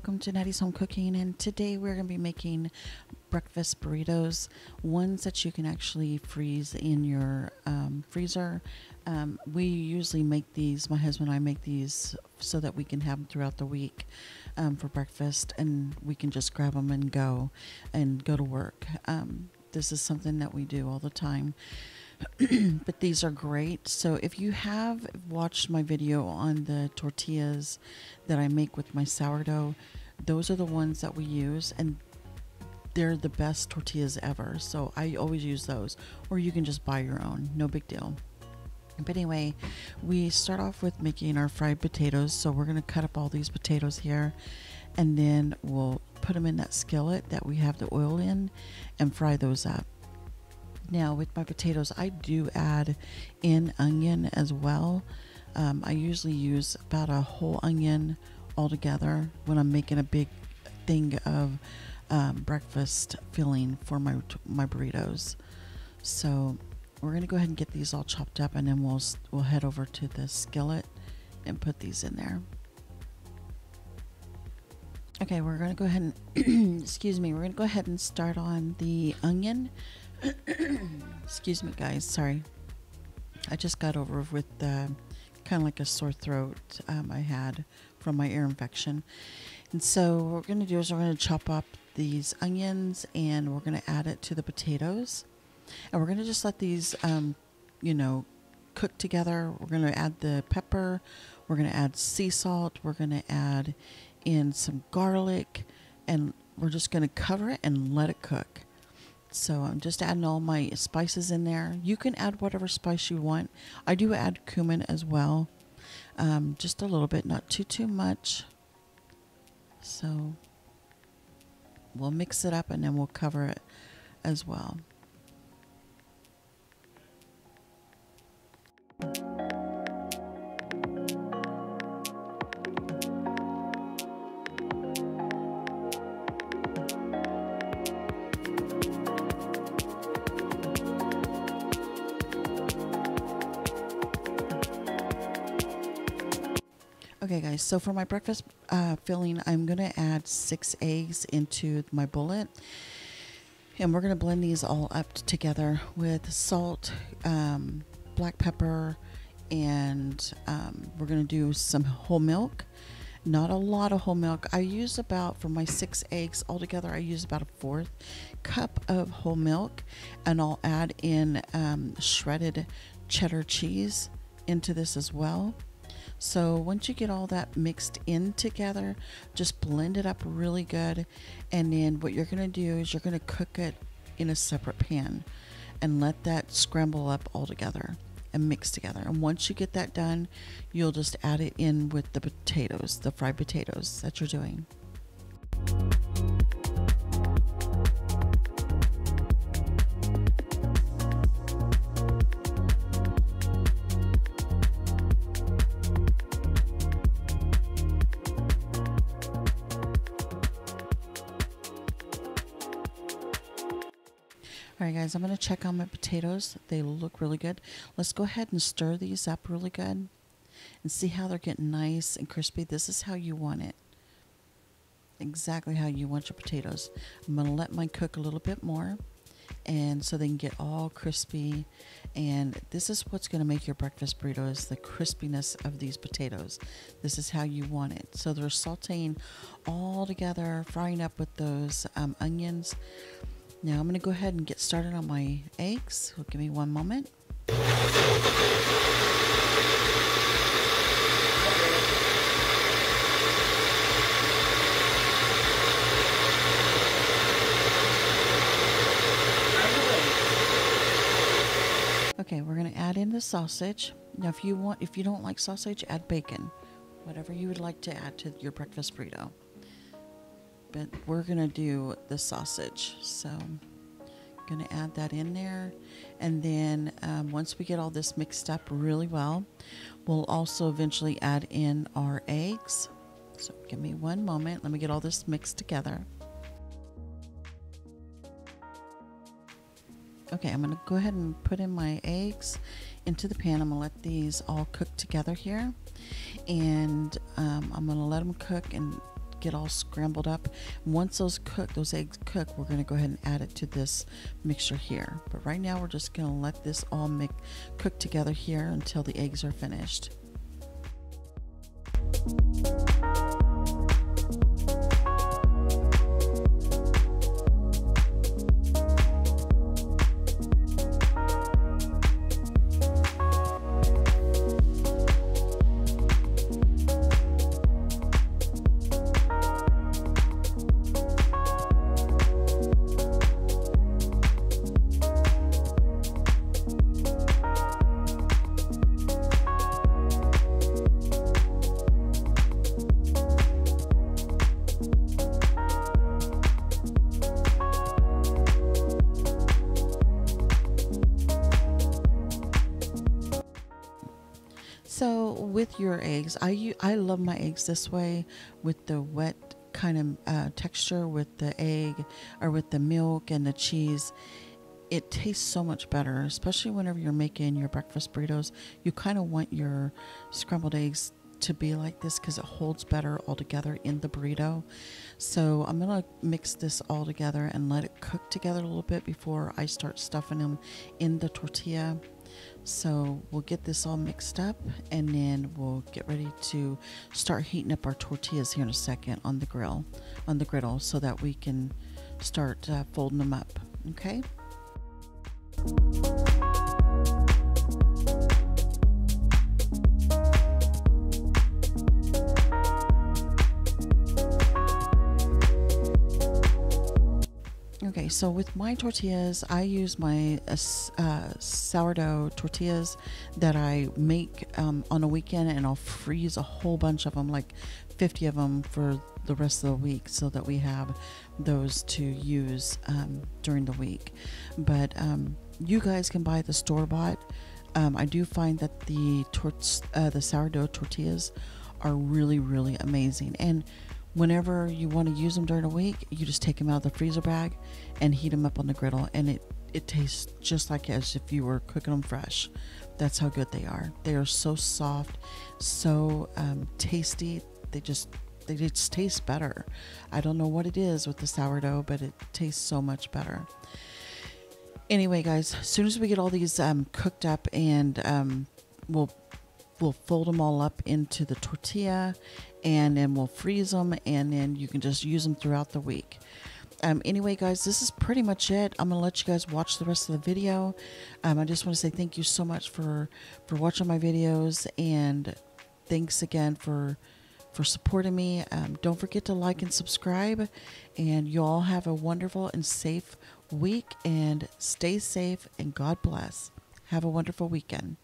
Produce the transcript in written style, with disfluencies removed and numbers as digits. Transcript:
welcome to Nattey's Home Cooking, and today we're going to be making breakfast burritos, ones that you can actually freeze in your freezer. We usually make these, my husband and I make these so that we can have them throughout the week for breakfast, and we can just grab them and go to work. This is something that we do all the time. But these are great. So if you have watched my video on the tortillas that I make with my sourdough, those are the ones that we use, and they're the best tortillas ever. So I always use those, or you can just buy your own, no big deal. But anyway, we start off with making our fried potatoes. So we're going to cut up all these potatoes here, and then we'll put them in that skillet that we have the oil in and fry those up. Now with my potatoes, I do add in onion as well. I usually use about a whole onion altogether when I'm making a big thing of breakfast filling for my burritos. So we're going to go ahead and get these all chopped up, and then we'll head over to the skillet and put these in there. Okay, we're going to go ahead and excuse me, we're going to go ahead and start on the onion. Excuse me guys, sorry, I just got over with kind of like a sore throat I had from my ear infection. And so what we're going to do is we're going to chop up these onions, and we're going to add it to the potatoes, and we're going to just let these cook together. We're going to add the pepper, we're going to add sea salt, we're going to add in some garlic, and we're just going to cover it and let it cook. So I'm just adding all my spices in there. You can add whatever spice you want. I do add cumin as well, just a little bit, not too much. So we'll mix it up, and then we'll cover it as well. Okay guys, so for my breakfast filling, I'm going to add 6 eggs into my bullet, and we're going to blend these all up together with salt, black pepper, and we're going to do some whole milk. Not a lot of whole milk. I use about, for my 6 eggs altogether, I use about a 1/4 cup of whole milk, and I'll add in shredded cheddar cheese into this as well. So once you get all that mixed in together, just blend it up really good, and then what you're going to do is you're going to cook it in a separate pan and let that scramble up all together and mix together. And once you get that done, you'll just add it in with the potatoes, the fried potatoes that you're doing. Alright guys, I'm going to check on my potatoes. They look really good. Let's go ahead and stir these up really good and see how they're getting nice and crispy. This is how you want it. Exactly how you want your potatoes. I'm going to let mine cook a little bit more, and so they can get all crispy. And this is what's going to make your breakfast burrito, is the crispiness of these potatoes. This is how you want it. So they're sauteing all together, frying up with those onions. Now I'm going to go ahead and get started on my eggs. So give me one moment. Okay, we're going to add in the sausage. Now if you don't like sausage, add bacon. Whatever you would like to add to your breakfast burrito. But we're going to do the sausage. So I'm going to add that in there. And then once we get all this mixed up really well, we'll also eventually add in our eggs. So give me one moment. Let me get all this mixed together. Okay, I'm going to go ahead and put in my eggs into the pan. I'm going to let these all cook together here. And I'm going to let them cook and get all scrambled up. Once those eggs cook, we're going to go ahead and add it to this mixture here. But right now we're just going to let this all cook together here until the eggs are finished. So with your eggs, I love my eggs this way, with the wet kind of texture with the egg or with the milk and the cheese. It tastes so much better, especially whenever you're making your breakfast burritos. You kind of want your scrambled eggs to be like this because it holds better all together in the burrito. So I'm gonna mix this all together and let it cook together a little bit before I start stuffing them in the tortilla. So we'll get this all mixed up, and then we'll get ready to start heating up our tortillas here in a second on the griddle, so that we can start folding them up. Okay. Okay, so with my tortillas, I use my sourdough tortillas that I make on a weekend, and I'll freeze a whole bunch of them, like 50 of them for the rest of the week, so that we have those to use during the week. But you guys can buy the store-bought. I do find that the sourdough tortillas are really, really amazing. And whenever you want to use them during a week, you just take them out of the freezer bag and heat them up on the griddle, and it tastes just like as if you were cooking them fresh. That's how good they are. They are so soft, so tasty. They just taste better. I don't know what it is with the sourdough, but it tastes so much better. Anyway, guys, as soon as we get all these cooked up, and we'll fold them all up into the tortilla, and then we'll freeze them, and then you can just use them throughout the week. Anyway, guys, this is pretty much it. I'm gonna let you guys watch the rest of the video. I just want to say thank you so much for watching my videos, and thanks again for supporting me. Don't forget to like and subscribe, and you all have a wonderful and safe week, and stay safe, and God bless. Have a wonderful weekend.